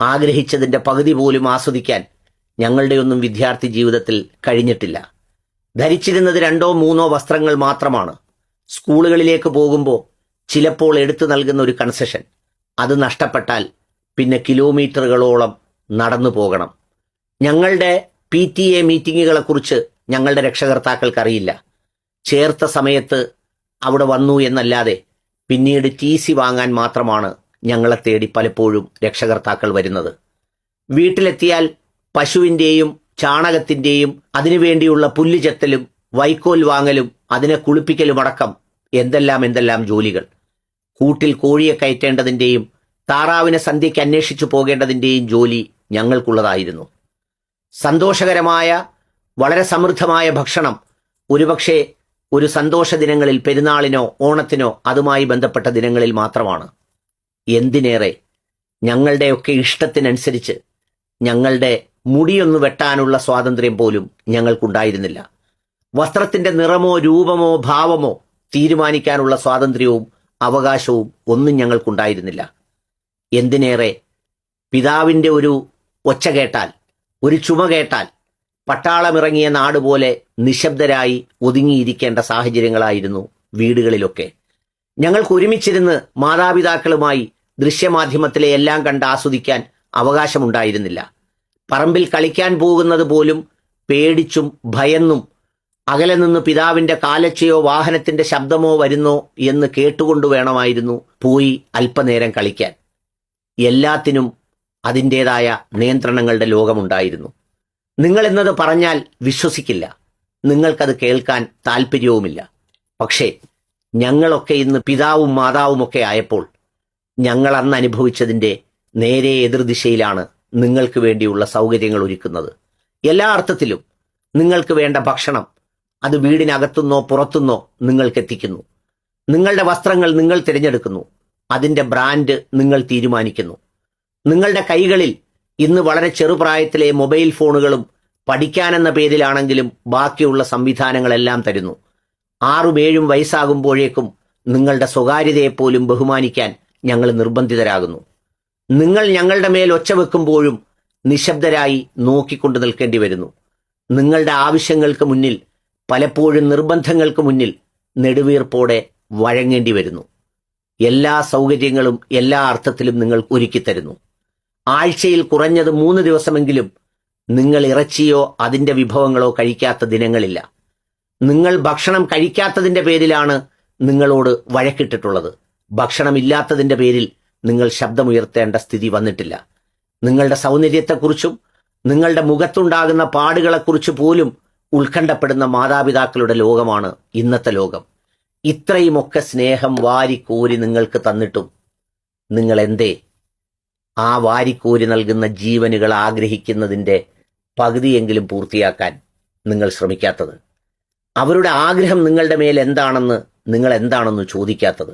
ആഗ്രഹിച്ചതിന്റെ പകുതി പോലും ആസ്വദിക്കാൻ ഞങ്ങളുടെയൊന്നും വിദ്യാർത്ഥി ജീവിതത്തിൽ കഴിഞ്ഞിട്ടില്ല. ധരിച്ചിരുന്നത് 2-3 വസ്ത്രങ്ങൾ മാത്രമാണ്. സ്കൂളുകളിലേക്ക് പോകുമ്പോൾ ചിലപ്പോൾ എടുത്തു നൽകുന്ന ഒരു കൺസെഷൻ, അത് നഷ്ടപ്പെട്ടാൽ പിന്നെ കിലോമീറ്ററുകളോളം നടന്നു പോകണം. ഞങ്ങളുടെ PTA മീറ്റിങ്ങുകളെക്കുറിച്ച് ഞങ്ങളുടെ രക്ഷകർത്താക്കൾക്ക് അറിയില്ല. ചേർത്ത സമയത്ത് അവിടെ വന്നു എന്നല്ലാതെ പിന്നീട് TC വാങ്ങാൻ മാത്രമാണ് ഞങ്ങളെ തേടി പലപ്പോഴും രക്ഷകർത്താക്കൾ വരുന്നത്. വീട്ടിലെത്തിയാൽ പശുവിൻ്റെയും ചാണകത്തിൻ്റെയും അതിനുവേണ്ടിയുള്ള പുല്ല് ചെത്തലും വൈക്കോൽ വാങ്ങലും അതിനെ കുളിപ്പിക്കലുമടക്കം എന്തെല്ലാം ജോലികൾ. കൂട്ടിൽ കോഴിയെ കയറ്റേണ്ടതിൻ്റെയും താറാവിനെ സന്ധ്യയ്ക്ക് അന്വേഷിച്ചു പോകേണ്ടതിൻ്റെയും ജോലി ഞങ്ങൾക്കുള്ളതായിരുന്നു. സന്തോഷകരമായ വളരെ സമൃദ്ധമായ ഭക്ഷണം ഒരുപക്ഷെ ഒരു സന്തോഷ ദിനങ്ങളിൽ, പെരുന്നാളിനോ ഓണത്തിനോ അതുമായി ബന്ധപ്പെട്ട ദിനങ്ങളിൽ മാത്രമാണ്. എന്തിനേറെ ഞങ്ങളുടെയൊക്കെ ഇഷ്ടത്തിനനുസരിച്ച് ഞങ്ങളുടെ മുടിയൊന്നു വെട്ടാനുള്ള സ്വാതന്ത്ര്യം പോലും ഞങ്ങൾക്കുണ്ടായിരുന്നില്ല. വസ്ത്രത്തിന്റെ നിറമോ രൂപമോ ഭാവമോ തീരുമാനിക്കാനുള്ള സ്വാതന്ത്ര്യവും അവകാശവും ഒന്നും ഞങ്ങൾക്കുണ്ടായിരുന്നില്ല. എന്തിനേറെ പിതാവിൻ്റെ ഒരു ഒച്ച കേട്ടാൽ, ഒരു ചുമ കേട്ടാൽ പട്ടാളമിറങ്ങിയ നാടുപോലെ നിശബ്ദരായി ഒതുങ്ങിയിരിക്കേണ്ട സാഹചര്യങ്ങളായിരുന്നു വീടുകളിലൊക്കെ. ഞങ്ങൾക്ക് ഒരുമിച്ചിരുന്ന് മാതാപിതാക്കളുമായി ദൃശ്യമാധ്യമത്തിലെ എല്ലാം കണ്ട് ആസ്വദിക്കാൻ അവകാശമുണ്ടായിരുന്നില്ല. പറമ്പിൽ കളിക്കാൻ പോകുന്നത് പോലും പേടിച്ചും ഭയന്നും അകലെ നിന്ന് പിതാവിന്റെ കാലച്ചയോ വാഹനത്തിന്റെ ശബ്ദമോ വരുന്നോ എന്ന് കേട്ടുകൊണ്ടു വേണമായിരുന്നു പോയി അല്പനേരം കളിക്കാൻ. എല്ലാത്തിനും അതിൻ്റെതായ നിയന്ത്രണങ്ങളുടെ ലോകമുണ്ടായിരുന്നു. നിങ്ങൾ എന്നത് പറഞ്ഞാൽ വിശ്വസിക്കില്ല, നിങ്ങൾക്കത് കേൾക്കാൻ താല്പര്യവുമില്ല. പക്ഷേ ഞങ്ങളൊക്കെ ഇന്ന് പിതാവും മാതാവുമൊക്കെ ആയപ്പോൾ ഞങ്ങൾ അന്ന് അനുഭവിച്ചതിൻ്റെ നേരെ എതിർദിശയിലാണ് നിങ്ങൾക്ക് വേണ്ടിയുള്ള സൗകര്യങ്ങൾ ഒരുക്കുന്നത്. എല്ലാ അർത്ഥത്തിലും നിങ്ങൾക്ക് വേണ്ട ഭക്ഷണം അത് വീടിനകത്തുനിന്നോ പുറത്തുനിന്നോ നിങ്ങൾക്ക് എത്തിക്കുന്നു. നിങ്ങളുടെ വസ്ത്രങ്ങൾ നിങ്ങൾ തിരഞ്ഞെടുക്കുന്നു, അതിൻ്റെ ബ്രാൻഡ് നിങ്ങൾ തീരുമാനിക്കുന്നു. നിങ്ങളുടെ കൈകളിൽ ഇന്ന് വളരെ ചെറുപ്രായത്തിലെ മൊബൈൽ ഫോണുകളും പഠിക്കാനെന്ന പേരിലാണെങ്കിലും ബാക്കിയുള്ള സംവിധാനങ്ങളെല്ലാം തരുന്നു. 6-7 വയസ്സാകുമ്പോഴേക്കും നിങ്ങളുടെ സ്വകാര്യതയെപ്പോലും ബഹുമാനിക്കാൻ ഞങ്ങൾ നിർബന്ധിതരാകുന്നു. നിങ്ങൾ ഞങ്ങളുടെ മേൽ ഒച്ച വെക്കുമ്പോഴും നിശബ്ദരായി നോക്കിക്കൊണ്ട് നിൽക്കേണ്ടി വരുന്നു. നിങ്ങളുടെ ആവശ്യങ്ങൾക്ക് മുന്നിൽ, പലപ്പോഴും നിർബന്ധങ്ങൾക്ക് മുന്നിൽ നെടുവീർപ്പോടെ വഴങ്ങേണ്ടി വരുന്നു. എല്ലാ സൗകര്യങ്ങളും എല്ലാ അർത്ഥത്തിലും നിങ്ങൾ ഒരുക്കിത്തരുന്നു. ആഴ്ചയിൽ കുറഞ്ഞത് 3 ദിവസമെങ്കിലും നിങ്ങൾ ഇറച്ചിയോ അതിൻ്റെ വിഭവങ്ങളോ കഴിക്കാത്ത ദിനങ്ങളില്ല. നിങ്ങൾ ഭക്ഷണം കഴിക്കാത്തതിൻ്റെ പേരിലാണ് നിങ്ങളോട് വഴക്കിട്ടിട്ടുള്ളത്. ഭക്ഷണമില്ലാത്തതിൻ്റെ പേരിൽ നിങ്ങൾ ശബ്ദമുയർത്തേണ്ട സ്ഥിതി വന്നിട്ടില്ല. നിങ്ങളുടെ സൗന്ദര്യത്തെക്കുറിച്ചും നിങ്ങളുടെ മുഖത്തുണ്ടാകുന്ന പാടുകളെക്കുറിച്ച് പോലും ഉത്കണ്ഠപ്പെടുന്ന മാതാപിതാക്കളുടെ ലോകമാണ് ഇന്നത്തെ ലോകം. ഇത്രയുമൊക്കെ സ്നേഹം വാരിക്കോരി നിങ്ങൾക്ക് തന്നിട്ടും നിങ്ങൾ എന്തേ ആ വാരിക്കോരി നൽകുന്ന ജീവനുകൾ ആഗ്രഹിക്കുന്നതിൻ്റെ പകുതിയെങ്കിലും പൂർത്തിയാക്കാൻ നിങ്ങൾ ശ്രമിക്കാത്തത്? അവരുടെ ആഗ്രഹം നിങ്ങളുടെ മേൽ എന്താണെന്ന് നിങ്ങൾ എന്താണെന്ന് ചോദിക്കാത്തത്?